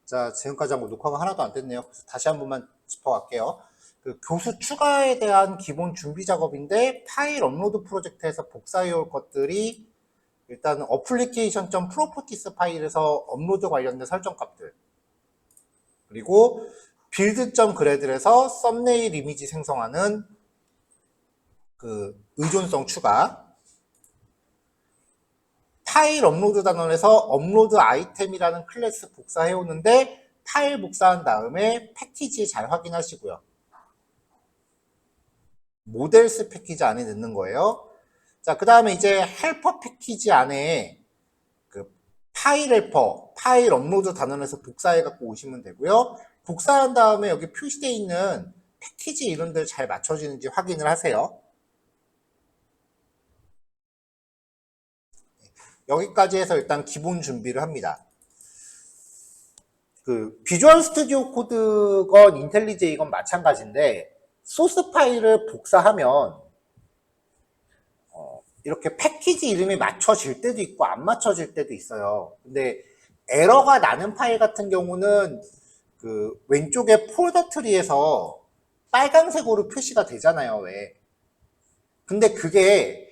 자, 지금까지 한 거 녹화가 하나도 안 됐네요. 그래서 다시 한 번만 짚어갈게요. 그 교수 추가에 대한 기본 준비 작업인데 파일 업로드 프로젝트에서 복사해 올 것들이 일단 어플리케이션.properties 파일에서 업로드 관련된 설정 값들, 그리고 build.gradle에서 썸네일 이미지 생성하는 그 의존성 추가, 파일 업로드 단원에서 업로드 아이템이라는 클래스 복사해 오는데 파일 복사한 다음에 패키지 잘 확인하시고요. 모델스 패키지 안에 넣는 거예요. 자, 그 다음에 이제 헬퍼 패키지 안에 그 파일 헬퍼, 파일 업로드 단원에서 복사해 갖고 오시면 되고요. 복사한 다음에 여기 표시되어 있는 패키지 이름들 잘 맞춰지는지 확인을 하세요. 여기까지 해서 일단 기본 준비를 합니다. 그 비주얼 스튜디오 코드건 인텔리제이건 마찬가지인데 소스 파일을 복사하면 이렇게 패키지 이름이 맞춰질 때도 있고 안 맞춰질 때도 있어요. 근데 에러가 나는 파일 같은 경우는 그 왼쪽에 폴더 트리에서 빨간색으로 표시가 되잖아요. 왜? 근데 그게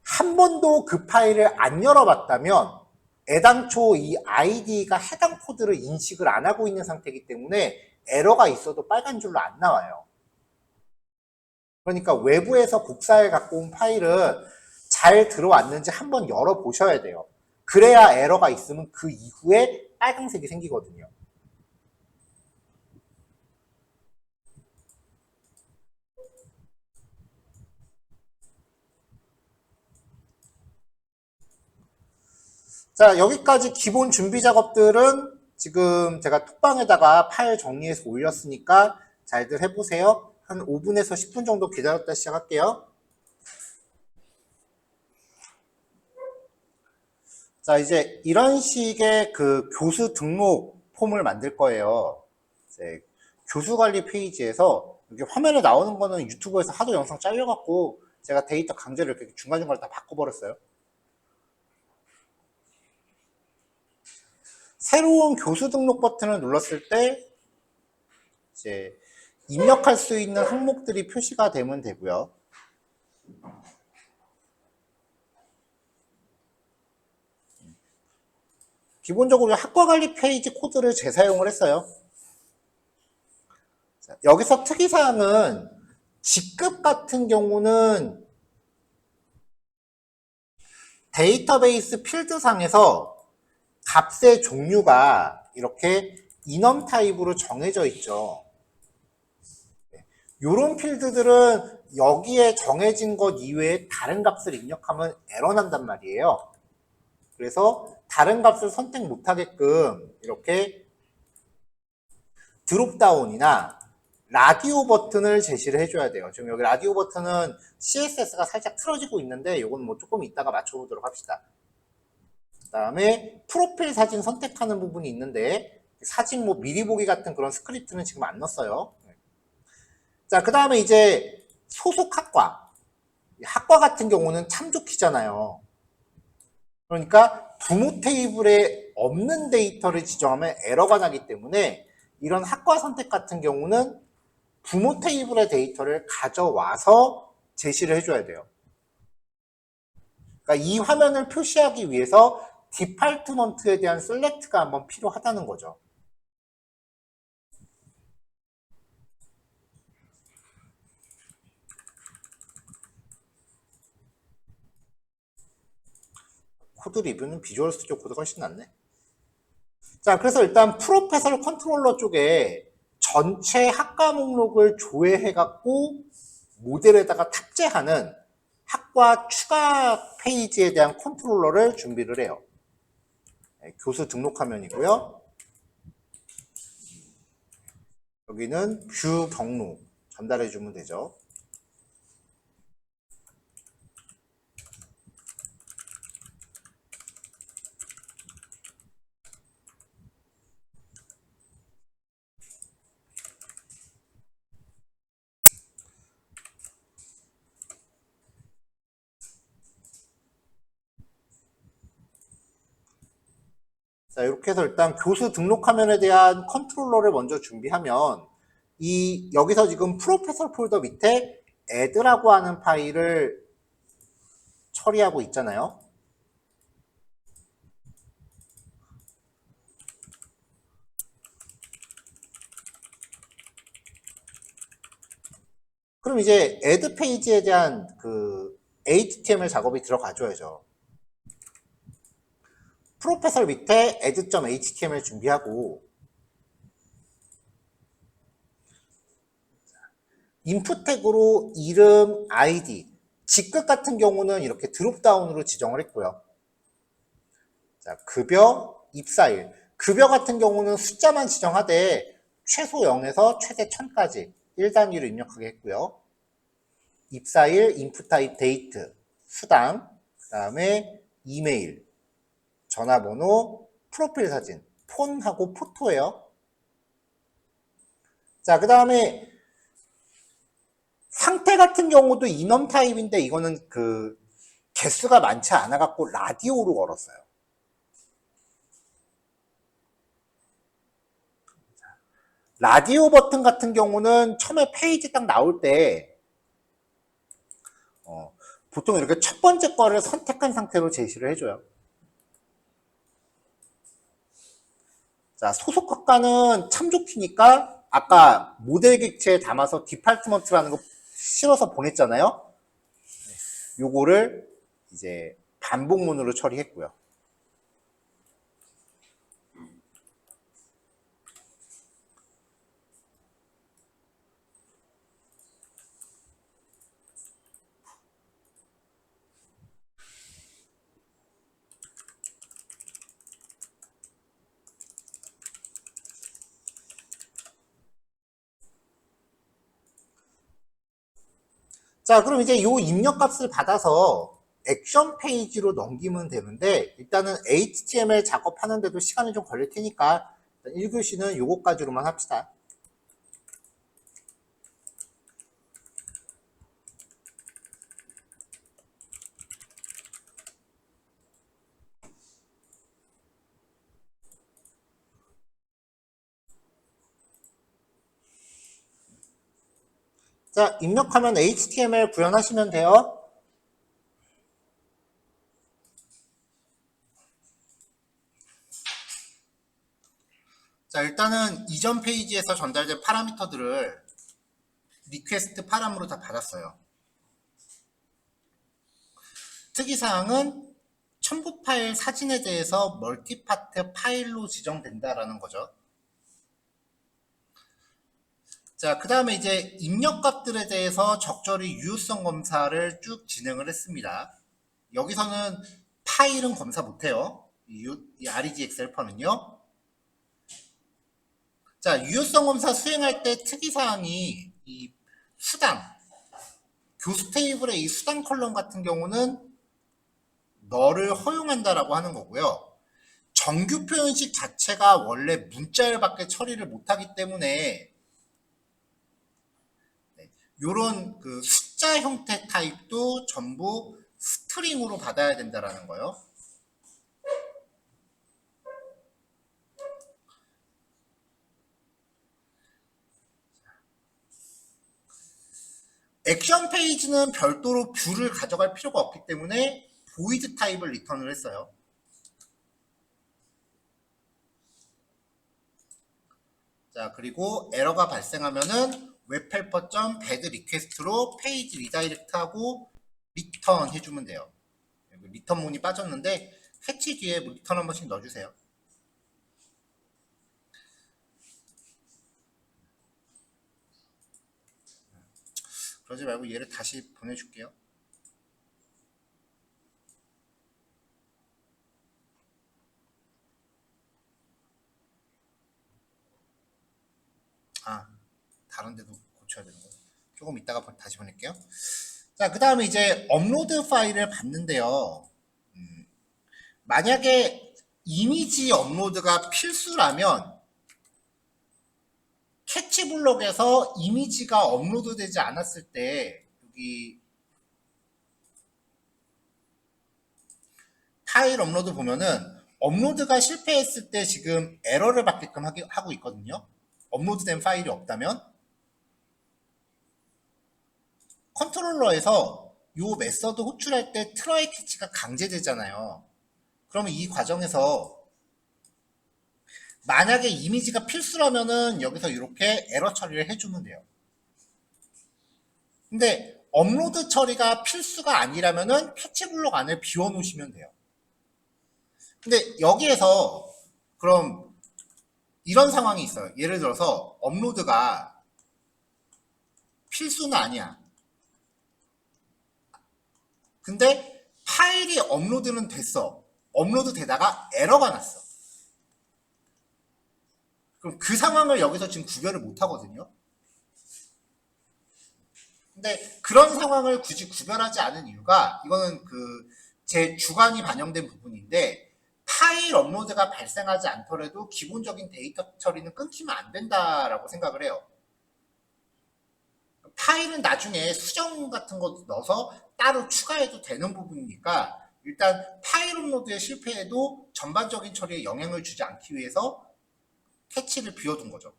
한 번도 그 파일을 안 열어봤다면 애당초 이 아이디가 해당 코드를 인식을 안 하고 있는 상태이기 때문에 에러가 있어도 빨간 줄로 안 나와요. 그러니까 외부에서 복사해 갖고 온 파일은 잘 들어왔는지 한번 열어보셔야 돼요. 그래야 에러가 있으면 그 이후에 빨간색이 생기거든요. 자, 여기까지 기본 준비 작업들은 지금 제가 톡방에다가 파일 정리해서 올렸으니까 잘들 해보세요. 한 5분에서 10분 정도 기다렸다 시작할게요. 자, 이제 이런 식의 그 교수 등록 폼을 만들 거예요. 이제 교수 관리 페이지에서 이렇게 화면에 나오는 거는 유튜브에서 하도 영상 잘려갖고 제가 데이터 강제로 이렇게 중간중간 다 바꿔버렸어요. 새로운 교수 등록 버튼을 눌렀을 때 이제 입력할 수 있는 항목들이 표시가 되면 되고요. 기본적으로 학과 관리 페이지 코드를 재사용을 했어요. 자, 여기서 특이사항은 직급 같은 경우는 데이터베이스 필드상에서 값의 종류가 이렇게 인엄 타입으로 정해져 있죠. 이런 필드들은 여기에 정해진 것 이외에 다른 값을 입력하면 에러 난단 말이에요. 그래서 다른 값을 선택 못하게끔 이렇게 드롭다운이나 라디오 버튼을 제시를 해줘야 돼요. 지금 여기 라디오 버튼은 CSS가 살짝 틀어지고 있는데 이건 뭐 조금 이따가 맞춰보도록 합시다. 그 다음에 프로필 사진 선택하는 부분이 있는데 사진 뭐 미리 보기 같은 그런 스크립트는 지금 안 넣었어요. 자, 그 다음에 이제 소속 학과. 학과 같은 경우는 참조키잖아요. 그러니까 부모 테이블에 없는 데이터를 지정하면 에러가 나기 때문에 이런 학과 선택 같은 경우는 부모 테이블의 데이터를 가져와서 제시를 해줘야 돼요. 그러니까 이 화면을 표시하기 위해서 디파트먼트에 대한 셀렉트가 한번 필요하다는 거죠. 코드 리뷰는 비주얼 스튜디오 코드가 훨씬 낫네. 자, 그래서 일단 프로페설 컨트롤러 쪽에 전체 학과 목록을 조회해갖고 모델에다가 탑재하는 학과 추가 페이지에 대한 컨트롤러를 준비를 해요. 네, 교수 등록 화면이고요. 여기는 뷰 경로 전달해주면 되죠. 자, 이렇게 해서 일단 교수 등록 화면에 대한 컨트롤러를 먼저 준비하면 여기서 지금 프로페서 폴더 밑에 add라고 하는 파일을 처리하고 있잖아요. 그럼 이제 add 페이지에 대한 그 HTML 작업이 들어가줘야죠. 프로페서 밑에 add.html 준비하고 인풋 태그로 이름, 아이디, 직급 같은 경우는 이렇게 드롭다운으로 지정을 했고요. 자, 급여, 입사일. 급여 같은 경우는 숫자만 지정하되 최소 0에서 최대 1000까지 1단위로 입력하게 했고요. 입사일, 인풋 타입, 데이트, 수당, 그 다음에 이메일, 전화번호, 프로필 사진, 폰하고 포토예요. 자, 그 다음에 상태 같은 경우도 인원 타입인데 이거는 그 개수가 많지 않아 갖고 라디오로 걸었어요. 라디오 버튼 같은 경우는 처음에 페이지 딱 나올 때 보통 이렇게 첫 번째 거를 선택한 상태로 제시를 해줘요. 자, 소속 국가는 참조키니까 아까 모델 객체에 담아서 디파트먼트라는 거 실어서 보냈잖아요. 요거를 이제 반복문으로 처리했고요. 자, 그럼 이제 요 입력값을 받아서 액션 페이지로 넘기면 되는데 일단은 HTML 작업하는데도 시간이 좀 걸릴 테니까 1교시는 요거까지로만 합시다. 자, 입력하면 HTML 구현하시면 돼요. 자, 일단은 이전 페이지에서 전달된 파라미터들을 리퀘스트 파람으로 다 받았어요. 특이사항은 첨부 파일 사진에 대해서 멀티파트 파일로 지정된다라는 거죠. 자, 그 다음에 이제 입력값들에 대해서 적절히 유효성 검사를 쭉 진행을 했습니다. 여기서는 파일은 검사 못해요. 이 REGX 헬퍼는요. 자, 유효성 검사 수행할 때 특이사항이 이 수당, 교수 테이블의 이 수당 컬럼 같은 경우는 너를 허용한다라고 하는 거고요. 정규 표현식 자체가 원래 문자열밖에 처리를 못하기 때문에 이런 그 숫자 형태 타입도 전부 스트링으로 받아야 된다라는 거예요. 액션 페이지는 별도로 뷰를 가져갈 필요가 없기 때문에 보이드 타입을 리턴을 했어요. 자, 그리고 에러가 발생하면은 웹헬퍼.bad 리퀘스트로 페이지 리다이렉트하고 리턴 해주면 돼요. 리턴 문이 빠졌는데 캐치 뒤에 리턴 한 번씩 넣어주세요. 그러지 말고 얘를 다시 보내줄게요. 아, 다른 데도 고쳐야 되는 거예요. 조금 이따가 다시 보낼게요. 자, 그 다음에 이제 업로드 파일을 받는데요. 만약에 이미지 업로드가 필수라면 캐치 블럭에서 이미지가 업로드 되지 않았을 때 여기 파일 업로드 보면은 업로드가 실패했을 때 지금 에러를 받게끔 하고 있거든요. 업로드된 파일이 없다면 컨트롤러에서 이 메서드 호출할 때 트라이 캐치가 강제되잖아요. 그러면 이 과정에서 만약에 이미지가 필수라면은 여기서 이렇게 에러 처리를 해주면 돼요. 근데 업로드 처리가 필수가 아니라면은 캐치 블록 안을 비워놓으시면 돼요. 근데 여기에서 그럼 이런 상황이 있어요. 예를 들어서 업로드가 필수는 아니야. 근데 파일이 업로드는 됐어. 업로드 되다가 에러가 났어. 그럼 그 상황을 여기서 지금 구별을 못 하거든요. 근데 그런 상황을 굳이 구별하지 않은 이유가 이거는 제 주관이 반영된 부분인데 파일 업로드가 발생하지 않더라도 기본적인 데이터 처리는 끊기면 안 된다라고 생각을 해요. 파일은 나중에 수정 같은 거 넣어서 따로 추가해도 되는 부분이니까 일단 파일 업로드에 실패해도 전반적인 처리에 영향을 주지 않기 위해서 캐치를 비워둔 거죠.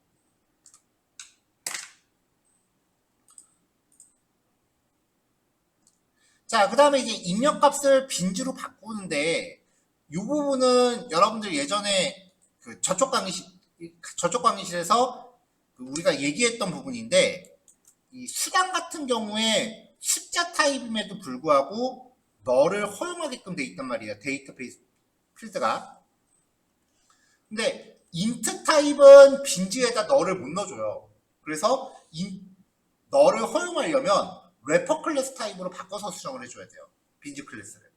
자, 그 다음에 이제 입력값을 빈즈로 바꾸는데 이 부분은 여러분들 예전에 저쪽 강의실에서 우리가 얘기했던 부분인데 이 수단 같은 경우에 숫자 타입임에도 불구하고 너를 허용하게끔 돼 있단 말이에요. 데이터베이스 필드가. 근데 인트 타입은 빈즈에다 너를 못 넣어줘요. 그래서 너를 허용하려면 래퍼 클래스 타입으로 바꿔서 수정을 해줘야 돼요. 빈즈 클래스를.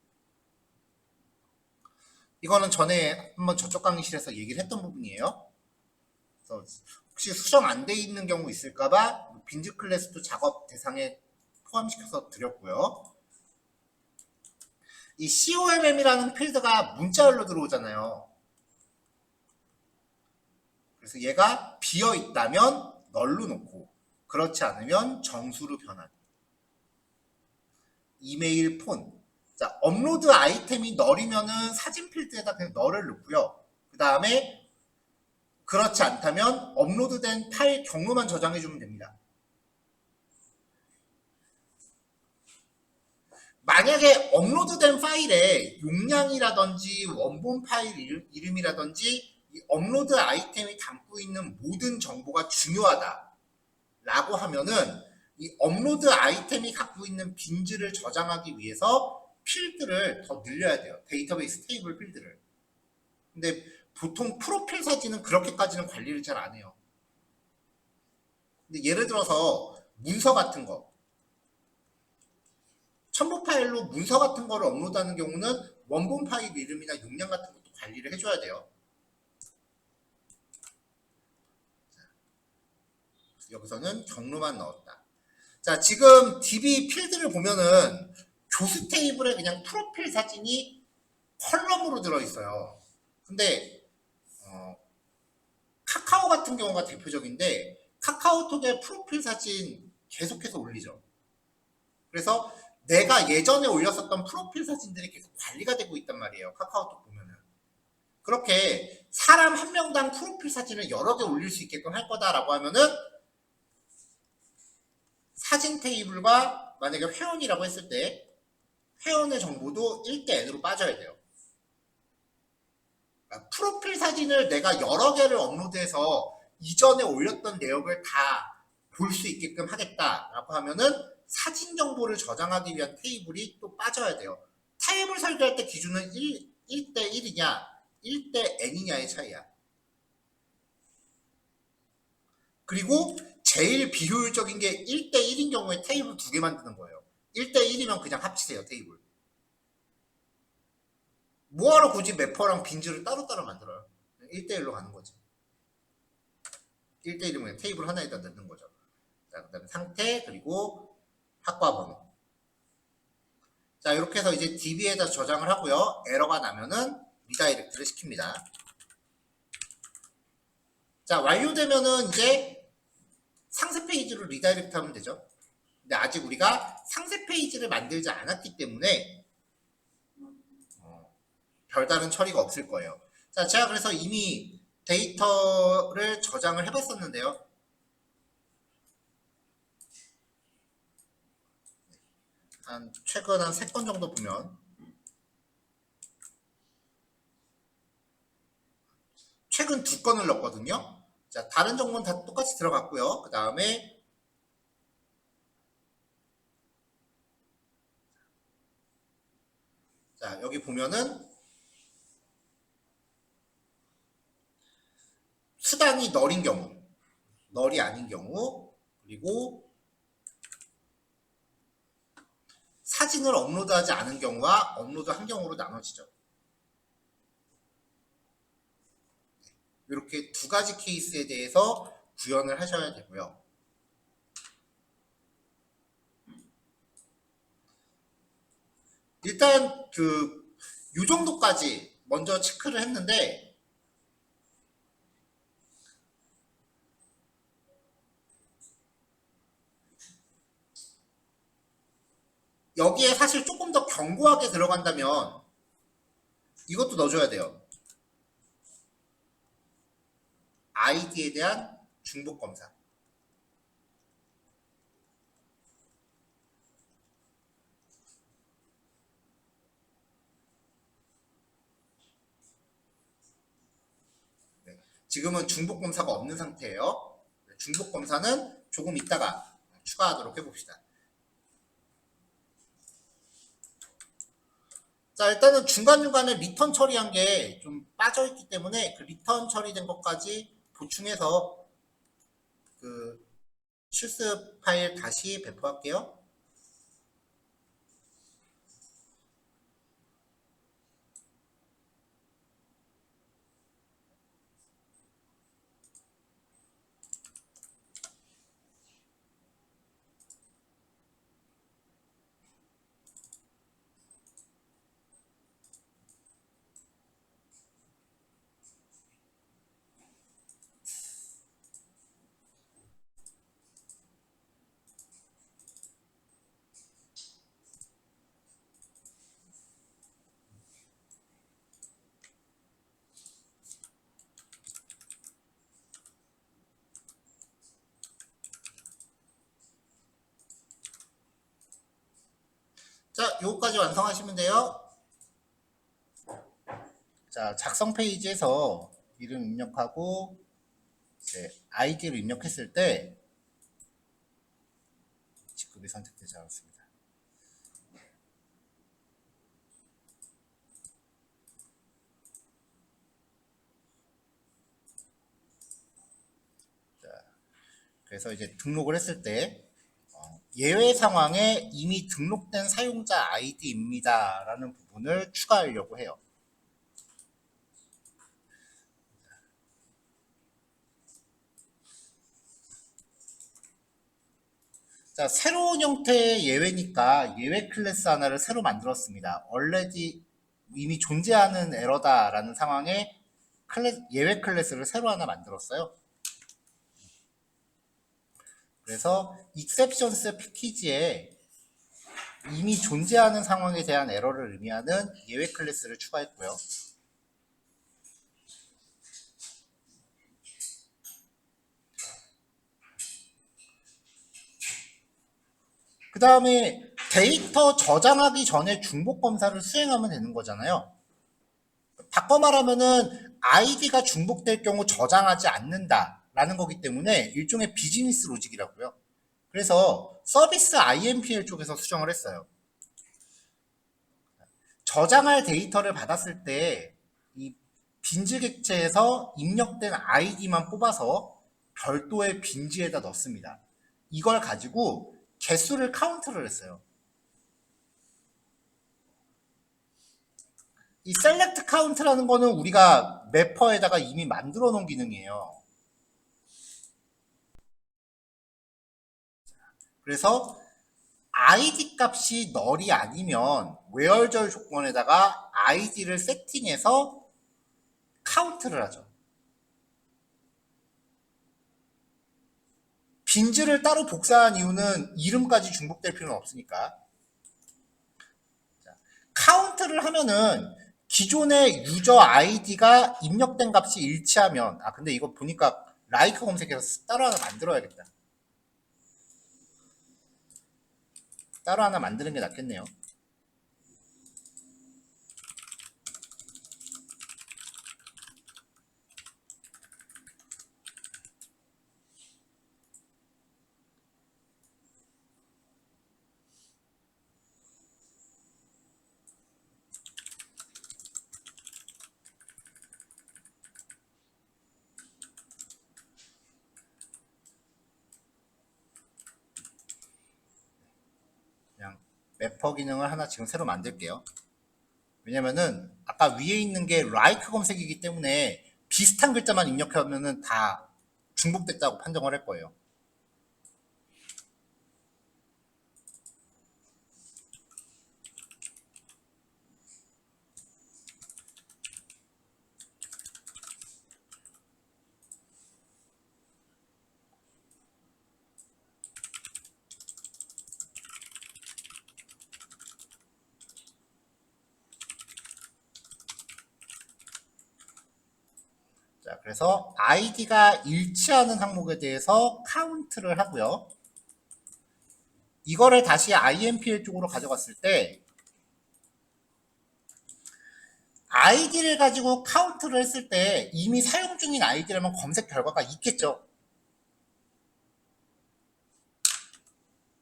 이거는 전에 한번 저쪽 강의실에서 얘기를 했던 부분이에요. 그래서 혹시 수정 안 돼 있는 경우 있을까봐 빈즈 클래스도 작업 대상에 포함시켜서 드렸고요. 이 COMM이라는 필드가 문자열로 들어오잖아요. 그래서 얘가 비어 있다면 널로 놓고 그렇지 않으면 정수로 변환. 이메일, 폰. 자, 업로드 아이템이 널이면은 사진 필드에다 그냥 널을 넣고요. 그 다음에 그렇지 않다면 업로드된 파일 경로만 저장해주면 됩니다. 만약에 업로드된 파일에 용량이라든지 원본 파일 이름이라든지 이 업로드 아이템이 담고 있는 모든 정보가 중요하다 라고 하면은 이 업로드 아이템이 갖고 있는 빈즈를 저장하기 위해서 필드를 더 늘려야 돼요. 데이터베이스 테이블 필드를. 근데 보통 프로필 사진은 그렇게까지는 관리를 잘 안 해요. 근데 예를 들어서 문서 같은 거, 첨부 파일로 문서 같은 거를 업로드하는 경우는 원본 파일 이름이나 용량 같은 것도 관리를 해줘야 돼요. 여기서는 경로만 넣었다. 자, 지금 DB 필드를 보면은 교수 테이블에 그냥 프로필 사진이 컬럼으로 들어있어요. 근데 카카오 같은 경우가 대표적인데 카카오톡에 프로필 사진 계속해서 올리죠. 그래서 내가 예전에 올렸었던 프로필 사진들이 계속 관리가 되고 있단 말이에요. 카카오톡 보면은. 그렇게 사람 한 명당 프로필 사진을 여러 개 올릴 수 있게끔 할 거다라고 하면은 사진 테이블과 만약에 회원이라고 했을 때 회원의 정보도 1대 N으로 빠져야 돼요. 그러니까 프로필 사진을 내가 여러 개를 업로드해서 이전에 올렸던 내역을 다 볼 수 있게끔 하겠다라고 하면은 사진 정보를 저장하기 위한 테이블이 또 빠져야 돼요. 테이블 설계할 때 기준은 1대1이냐 1대 N이냐의 차이야. 그리고 제일 비효율적인 게 1대1인 경우에 테이블 2개 만드는 거예요. 1대1이면 그냥 합치세요, 테이블. 뭐하러 굳이 매퍼랑 빈즈를 따로따로 만들어요? 1대1로 가는 거지. 1대1이면 테이블 하나에다 넣는 거죠. 자, 그 다음에 상태, 그리고 학과 번호. 자, 이렇게 해서 이제 DB에다 저장을 하고요. 에러가 나면은 리다이렉트를 시킵니다. 자, 완료되면은 이제 상세 페이지로 리다이렉트 하면 되죠. 근데 아직 우리가 상세 페이지를 만들지 않았기 때문에 별다른 처리가 없을 거예요. 자, 제가 그래서 이미 데이터를 저장을 해봤었는데요. 최근 한 3건 정도 보면 최근 2건을 넣었거든요. 자, 다른 정보는 다 똑같이 들어갔고요. 그 다음에 자, 여기 보면은 수단이 널인 경우, 널이 아닌 경우, 그리고 사진을 업로드하지 않은 경우와 업로드한 경우로 나눠지죠. 이렇게 2가지 케이스에 대해서 구현을 하셔야 되고요. 일단 이 정도까지 먼저 체크를 했는데 여기에 사실 조금 더 견고하게 들어간다면 이것도 넣어줘야 돼요. 아이디에 대한 중복 검사. 네, 지금은 중복 검사가 없는 상태예요. 중복 검사는 조금 이따가 추가하도록 해봅시다. 자, 일단은 중간중간에 리턴 처리한 게 좀 빠져있기 때문에 그 리턴 처리된 것까지 보충해서 그 실습 파일 다시 배포할게요. 자, 요거까지 완성하시면 돼요. 자, 작성 페이지에서 이름 입력하고 이제 아이디를 입력했을 때 직급이 선택되지 않았습니다. 자, 그래서 이제 등록을 했을 때 예외 상황에 이미 등록된 사용자 아이디입니다 라는 부분을 추가하려고 해요. 자, 새로운 형태의 예외니까 예외 클래스 하나를 새로 만들었습니다. already 이미 존재하는 에러다라는 상황에 예외 클래스를 새로 하나 만들었어요. 그래서 exceptions 패키지에 이미 존재하는 상황에 대한 에러를 의미하는 예외 클래스를 추가했고요. 그 다음에 데이터 저장하기 전에 중복 검사를 수행하면 되는 거잖아요. 바꿔 말하면은 아이디가 중복될 경우 저장하지 않는다라는 거기 때문에 일종의 비즈니스 로직이라고요. 그래서 서비스 IMPL 쪽에서 수정을 했어요. 저장할 데이터를 받았을 때 이 빈즈 객체에서 입력된 아이디만 뽑아서 별도의 빈즈에다 넣습니다. 이걸 가지고 개수를 카운트를 했어요. 이 셀렉트 카운트라는 거는 우리가 매퍼에다가 이미 만들어 놓은 기능이에요. 그래서 아이디 값이 널이 아니면 where절 조건에다가 아이디를 세팅해서 카운트를 하죠. 빈즈를 따로 복사한 이유는 이름까지 중복될 필요는 없으니까. 자, 카운트를 하면은 기존의 유저 아이디가 입력된 값이 일치하면, 근데 이거 보니까 라이크 검색해서 따로 하나 만들어야겠다. 따로 하나 만드는 게 낫겠네요. 그냥 매퍼 기능을 하나 지금 새로 만들게요. 왜냐면은 아까 위에 있는 게 라이크 검색이기 때문에 비슷한 글자만 입력하면은 다 중복됐다고 판정을 할 거예요. 자, 그래서 아이디가 일치하는 항목에 대해서 카운트를 하고요. 이거를 다시 IMPL 쪽으로 가져갔을 때 아이디를 가지고 카운트를 했을 때 이미 사용 중인 아이디라면 검색 결과가 있겠죠.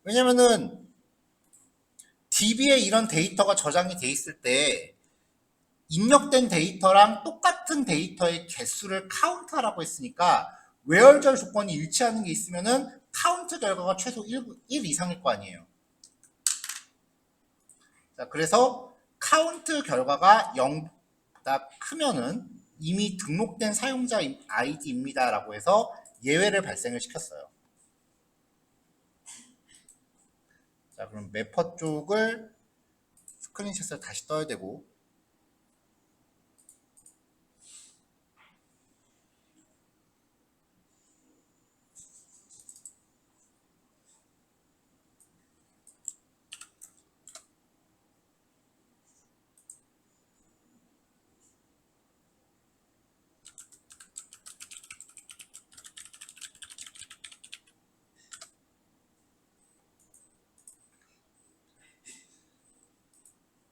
왜냐면은 DB에 이런 데이터가 저장이 돼 있을 때 입력된 데이터랑 똑같은 데이터의 개수를 카운트하라고 했으니까 외열절 조건이 일치하는 게 있으면은 카운트 결과가 최소 1 이상일 거 아니에요. 자, 그래서 카운트 결과가 0보다 크면은 이미 등록된 사용자 아이디입니다 라고 해서 예외를 발생을 시켰어요. 자, 그럼 매퍼 쪽을 스크린샷을 다시 떠야 되고,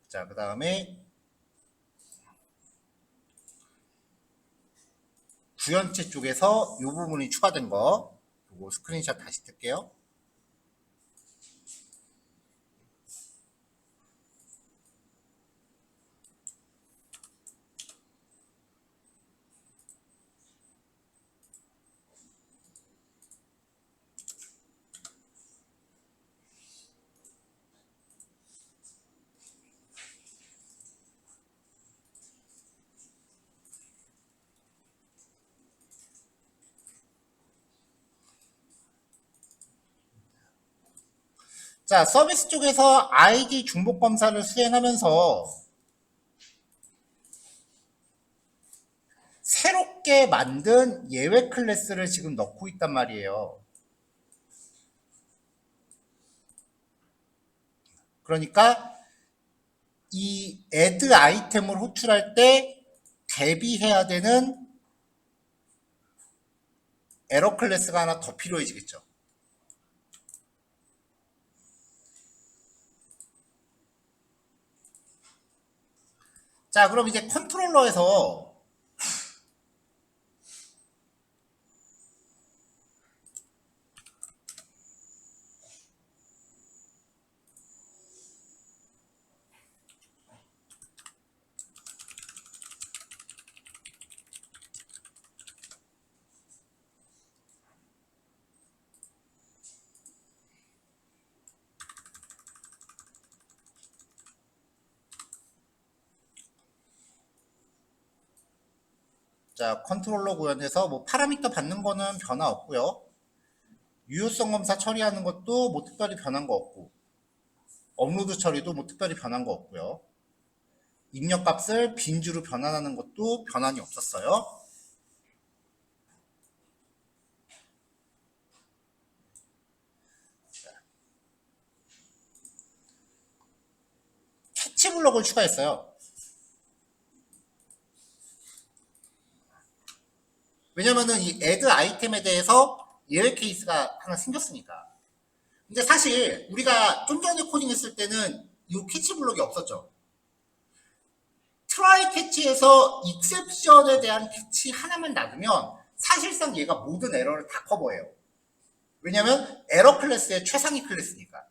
자, 그 다음에 구현체 쪽에서 이 부분이 추가된 거, 요거 스크린샷 다시 뜰게요. 자, 서비스 쪽에서 아이디 중복 검사를 수행하면서 새롭게 만든 예외 클래스를 지금 넣고 있단 말이에요. 그러니까 이 add 아이템을 호출할 때 대비해야 되는 에러 클래스가 하나 더 필요해지겠죠. 자, 그럼 이제 컨트롤러에서 자, 컨트롤러 구현해서 뭐 파라미터 받는 거는 변화 없고요. 유효성 검사 처리하는 것도 뭐 특별히 변한 거 없고, 업로드 처리도 뭐 특별히 변한 거 없고요. 입력 값을 빈주로 변환하는 것도 변환이 없었어요. 캐치 블럭을 추가했어요. 왜냐면은 이 add 아이템에 대해서 예외 케이스가 하나 생겼으니까. 근데 사실 우리가 좀 전에 코딩했을 때는 이 캐치 블록이 없었죠. 트라이 캐치에서 익셉션에 대한 캐치 하나만 놔두면 사실상 얘가 모든 에러를 다 커버해요. 왜냐면 에러 클래스의 최상위 클래스니까.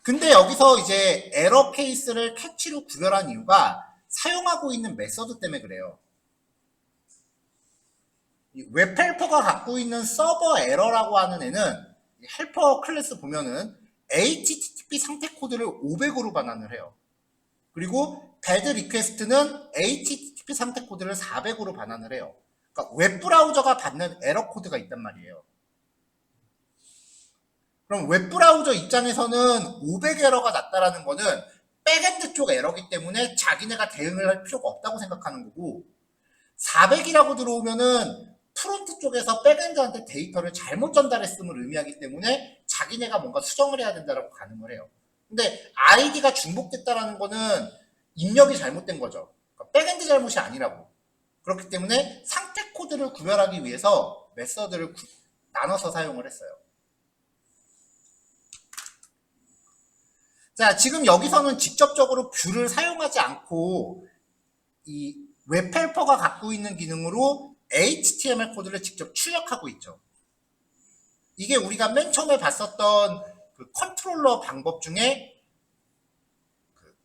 근데 여기서 이제 에러 케이스를 캐치로 구별한 이유가 사용하고 있는 메서드 때문에 그래요. 웹헬퍼가 갖고 있는 서버 에러라고 하는 애는 헬퍼 클래스 보면은 HTTP 상태 코드를 500으로 반환을 해요. 그리고 배드 리퀘스트는 HTTP 상태 코드를 400으로 반환을 해요. 그러니까 웹브라우저가 받는 에러 코드가 있단 말이에요. 그럼 웹브라우저 입장에서는 500 에러가 났다라는 거는 백엔드 쪽 에러기 때문에 자기네가 대응을 할 필요가 없다고 생각하는 거고, 400이라고 들어오면은 프론트 쪽에서 백엔드한테 데이터를 잘못 전달했음을 의미하기 때문에 자기네가 뭔가 수정을 해야 된다라고 가능을 해요. 근데 아이디가 중복됐다라는 거는 입력이 잘못된 거죠. 그러니까 백엔드 잘못이 아니라고. 그렇기 때문에 상태 코드를 구별하기 위해서 메서드를 나눠서 사용을 했어요. 자, 지금 여기서는 직접적으로 뷰를 사용하지 않고 이 웹헬퍼가 갖고 있는 기능으로 HTML 코드를 직접 출력하고 있죠. 이게 우리가 맨 처음에 봤었던 그 컨트롤러 방법 중에 그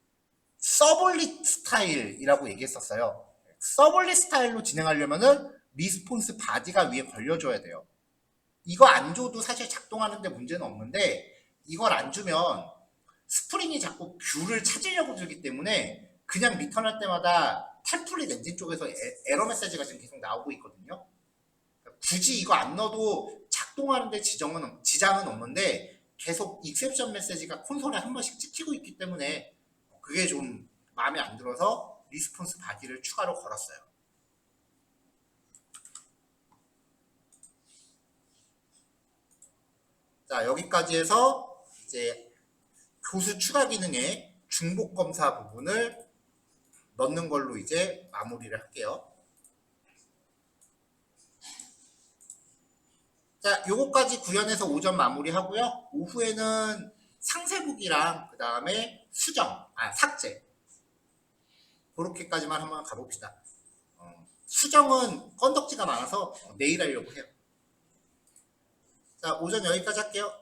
서블릿 스타일이라고 얘기했었어요. 서블릿 스타일로 진행하려면은 리스폰스 바디가 위에 걸려줘야 돼요. 이거 안 줘도 사실 작동하는데 문제는 없는데 이걸 안 주면 스프링이 자꾸 뷰를 찾으려고 들기 때문에 그냥 리턴할 때마다 템플릿 엔진 쪽에서 에러 메시지가 지금 계속 나오고 있거든요. 굳이 이거 안 넣어도 작동하는데 지장은 없는데 계속 익셉션 메시지가 콘솔에 한 번씩 찍히고 있기 때문에 그게 좀 마음에 안 들어서 리스폰스 바디를 추가로 걸었어요. 자, 여기까지 해서 이제 교수 추가 기능의 중복 검사 부분을 넣는 걸로 이제 마무리를 할게요. 자, 요거까지 구현해서 오전 마무리하고요. 오후에는 상세북이랑 그 다음에 삭제 그렇게까지만 한번 가봅시다. 수정은 건덕지가 많아서 내일 하려고 해요. 자, 오전 여기까지 할게요.